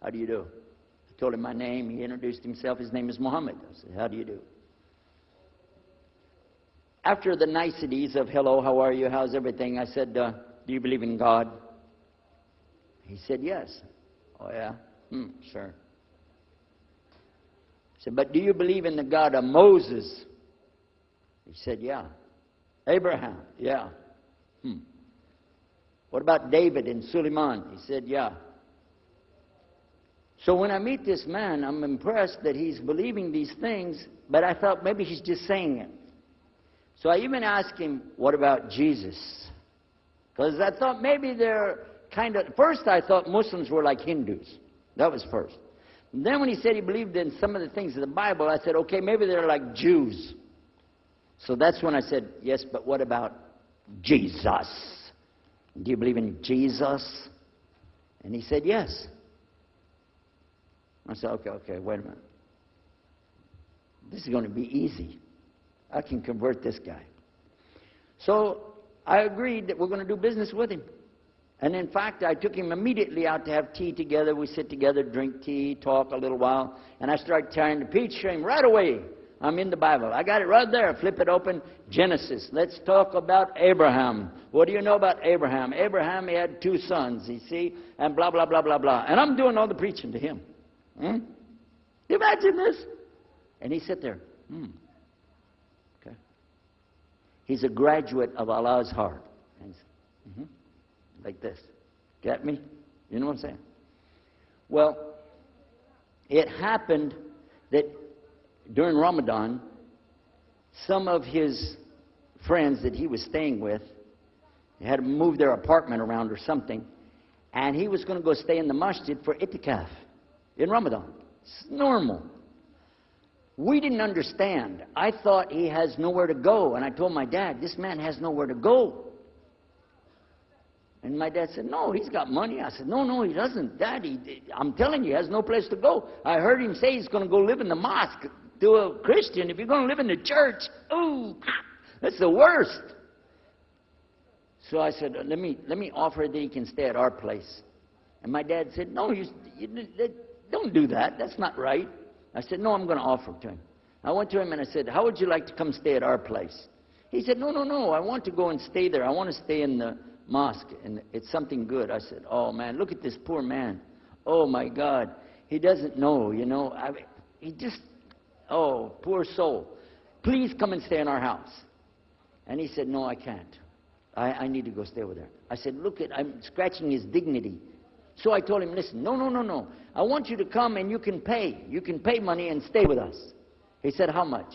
How do you do? I told him my name. He introduced himself. His name is Muhammad. I said, how do you do? After the niceties of hello, how are you, how's everything, I said, do you believe in God? He said, yes. Oh, yeah? Sure. I said, but do you believe in the God of Moses? He said, yeah. Abraham? Yeah. What about David and Suleiman? He said, yeah. So when I meet this man, I'm impressed that he's believing these things, but I thought maybe he's just saying it. So I even asked him, what about Jesus? Because I thought maybe they're kind of... First I thought Muslims were like Hindus. That was first. And then when he said he believed in some of the things of the Bible, I said, okay, maybe they're like Jews. So that's when I said, yes, but what about Jesus? Do you believe in Jesus? And he said, yes. I said, okay, wait a minute. This is going to be easy. I can convert this guy. So I agreed that we're going to do business with him. And in fact, I took him immediately out to have tea together. We sit together, drink tea, talk a little while. And I started trying to preach to him right away. I'm in the Bible. I got it right there. Flip it open. Genesis. Let's talk about Abraham. What do you know about Abraham? Abraham, he had 2 sons, you see, and blah, blah, blah, blah, blah. And I'm doing all the preaching to him. Do you imagine this? And he sat there. Okay. He's a graduate of Allah's heart. And he's, like this. Get me? You know what I'm saying? Well, it happened that during Ramadan, some of his friends that he was staying with had to move their apartment around or something, and he was going to go stay in the masjid for itikaf in Ramadan. It's normal. We didn't understand. I thought he has nowhere to go, and I told my dad, this man has nowhere to go. And my dad said, no, he's got money. I said, no, he doesn't. Dad, I'm telling you, he has no place to go. I heard him say he's going to go live in the mosque to a Christian. If you're going to live in the church, ooh, that's the worst. So I said, let me offer that he can stay at our place. And my dad said, no, you don't do that. That's not right. I said, no, I'm going to offer it to him. I went to him and I said, how would you like to come stay at our place? He said, no, I want to go and stay there. I want to stay in the mosque, and it's something good. I said, oh, man, look at this poor man. Oh, my God. He doesn't know, you know. He just, oh, poor soul. Please come and stay in our house. And he said, no, I can't. I need to go stay over there. I said, look, I'm scratching his dignity. So I told him, listen, no. I want you to come and you can pay. You can pay money and stay with us. He said, how much?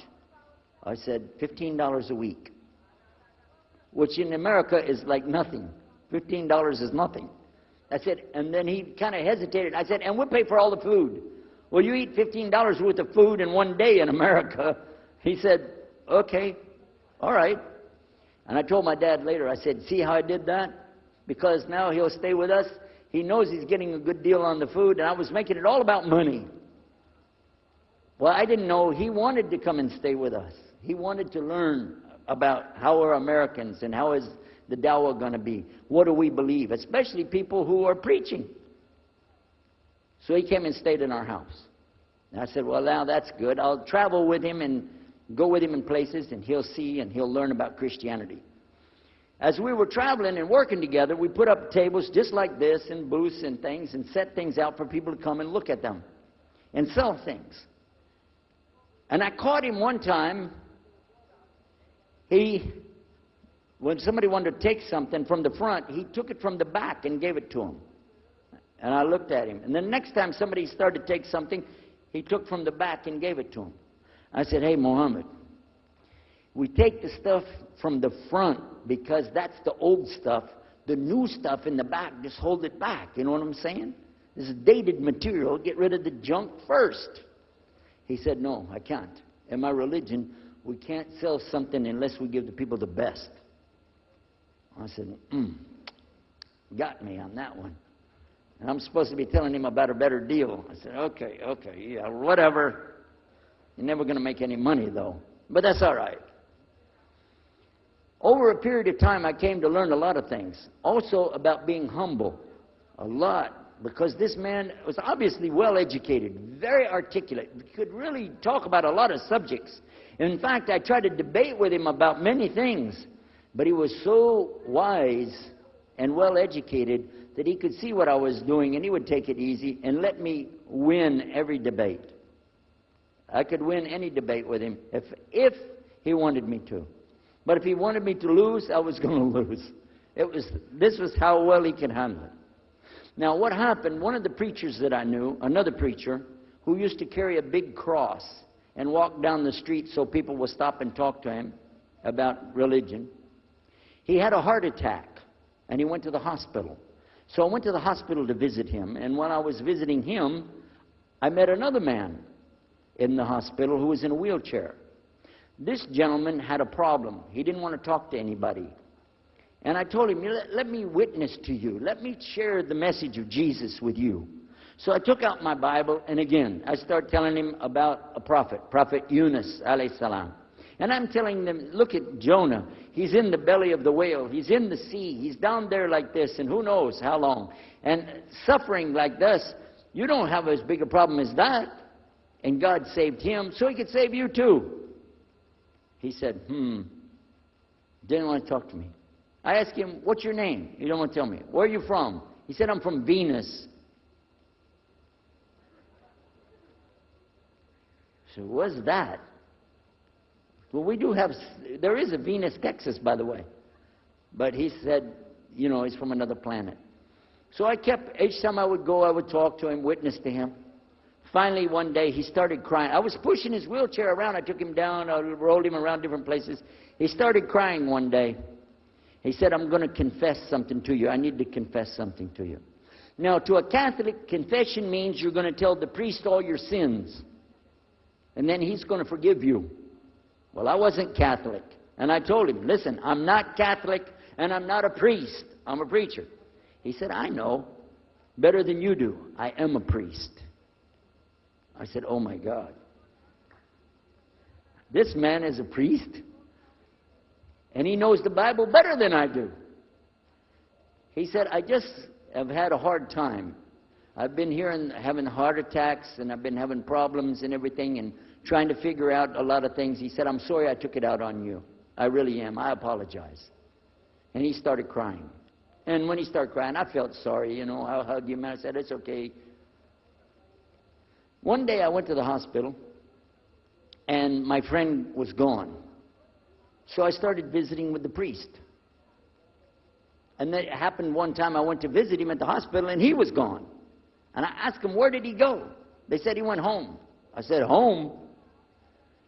I said, $15 a week. Which in America is like nothing. $15 is nothing. I said, and then he kind of hesitated. I said, and we'll pay for all the food. Well, you eat $15 worth of food in one day in America. He said, okay, all right. And I told my dad later, I said, see how I did that? Because now he'll stay with us. He knows he's getting a good deal on the food, and I was making it all about money. Well, I didn't know he wanted to come and stay with us. He wanted to learn about how are Americans and how is the dawah going to be. What do we believe? Especially people who are preaching. So he came and stayed in our house. And I said, well, now that's good. I'll travel with him and go with him in places, and he'll see and he'll learn about Christianity. As we were traveling and working together, we put up tables just like this and booths and things and set things out for people to come and look at them and sell things. And I caught him one time. When somebody wanted to take something from the front, he took it from the back and gave it to him. And I looked at him. And then next time somebody started to take something, he took from the back and gave it to him. I said, hey, Muhammad, we take the stuff from the front because that's the old stuff. The new stuff in the back, just hold it back. You know what I'm saying? This is dated material. Get rid of the junk first. He said, no, I can't. In my religion, we can't sell something unless we give the people the best. I said, got me on that one. And I'm supposed to be telling him about a better deal. I said, okay, yeah, whatever. You're never going to make any money, though. But that's all right. Over a period of time, I came to learn a lot of things. Also about being humble. A lot. because this man was obviously well educated, very articulate, could really talk about a lot of subjects. In fact, I tried to debate with him about many things, but he was so wise and well educated that he could see what I was doing, and he would take it easy and let me win every debate. I could win any debate with him if he wanted me to. But if he wanted me to lose, I was going to lose. This was how well he could handle it. Now, what happened, one of the preachers that I knew, another preacher, who used to carry a big cross and walk down the street so people would stop and talk to him about religion, he had a heart attack, and he went to the hospital. So I went to the hospital to visit him, and when I was visiting him, I met another man in the hospital who was in a wheelchair. This gentleman had a problem. He didn't want to talk to anybody. And I told him, let me witness to you. Let me share the message of Jesus with you. So I took out my Bible, and again, I started telling him about a prophet, Prophet Yunus, alayhi salam. And I'm telling them, look at Jonah. He's in the belly of the whale. He's in the sea. He's down there like this, and who knows how long. And suffering like this, you don't have as big a problem as that. And God saved him, so he could save you too. He said, didn't want to talk to me. I asked him, what's your name? He don't want to tell me. Where are you from? He said, I'm from Venus. So what's that? Well, we do have, there is a Venus, Texas, by the way. But he said, he's from another planet. So I kept, each time I would go, I would talk to him, witness to him. Finally, one day, he started crying. I was pushing his wheelchair around. I took him down. I rolled him around different places. He started crying one day. He said, I'm going to confess something to you. I need to confess something to you. Now, to a Catholic, confession means you're going to tell the priest all your sins. And then he's going to forgive you. Well, I wasn't Catholic. And I told him, listen, I'm not Catholic and I'm not a priest. I'm a preacher. He said, I know better than you do. I am a priest. I said, oh my God. This man is a priest, and he knows the Bible better than I do. He said, I just have had a hard time. I've been here and having heart attacks, and I've been having problems and everything, and trying to figure out a lot of things. He said, I'm sorry I took it out on you. I really am. I apologize. And he started crying. And when he started crying, I felt sorry. I hugged him, and I said, it's okay. One day I went to the hospital, and my friend was gone. So I started visiting with the priest. And that happened one time I went to visit him at the hospital, and he was gone. And I asked him, where did he go? They said he went home. I said, home?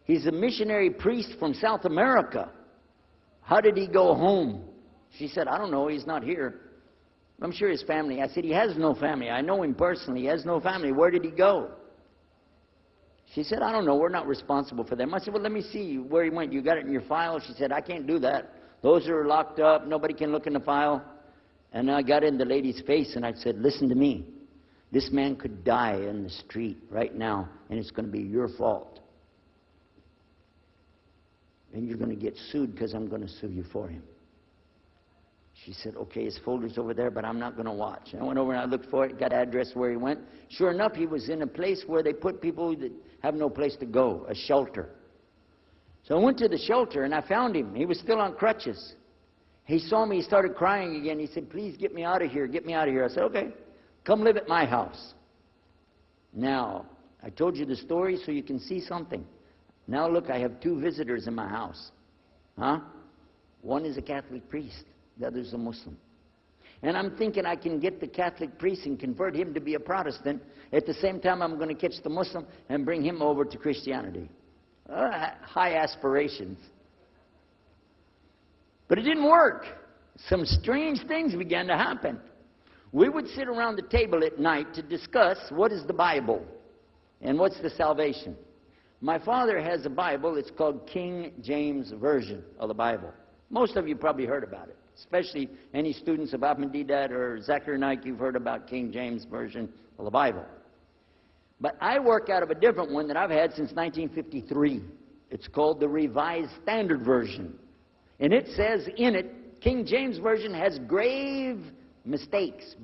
He's a missionary priest from South America. How did he go home? She said, I don't know, he's not here. I'm sure his family. I said, he has no family. I know him personally. He has no family. Where did he go? She said, I don't know. We're not responsible for them. I said, well, let me see where he went. You got it in your file? She said, I can't do that. Those are locked up. Nobody can look in the file. And I got in the lady's face, and I said, listen to me. This man could die in the street right now, and it's going to be your fault. And you're going to get sued because I'm going to sue you for him. She said, okay, his folder's over there, but I'm not going to watch. And I went over and I looked for it, got address where he went. Sure enough, he was in a place where they put people that have no place to go, a shelter. So I went to the shelter, and I found him. He was still on crutches. He saw me. He started crying again. He said, please get me out of here. Get me out of here. I said, okay, come live at my house. Now, I told you the story so you can see something. Now, look, I have 2 visitors in my house. One is a Catholic priest. The other is a Muslim. And I'm thinking I can get the Catholic priest and convert him to be a Protestant. At the same time, I'm going to catch the Muslim and bring him over to Christianity. High aspirations. But it didn't work. Some strange things began to happen. We would sit around the table at night to discuss what is the Bible and what's the salvation. My father has a Bible. It's called King James Version of the Bible. Most of you probably heard about it, especially any students of Ahmadiyya or Zakir Naik. You've heard about King James Version of the Bible. But I work out of a different one that I've had since 1953. It's called the Revised Standard Version. And it says in it, King James Version has grave mistakes.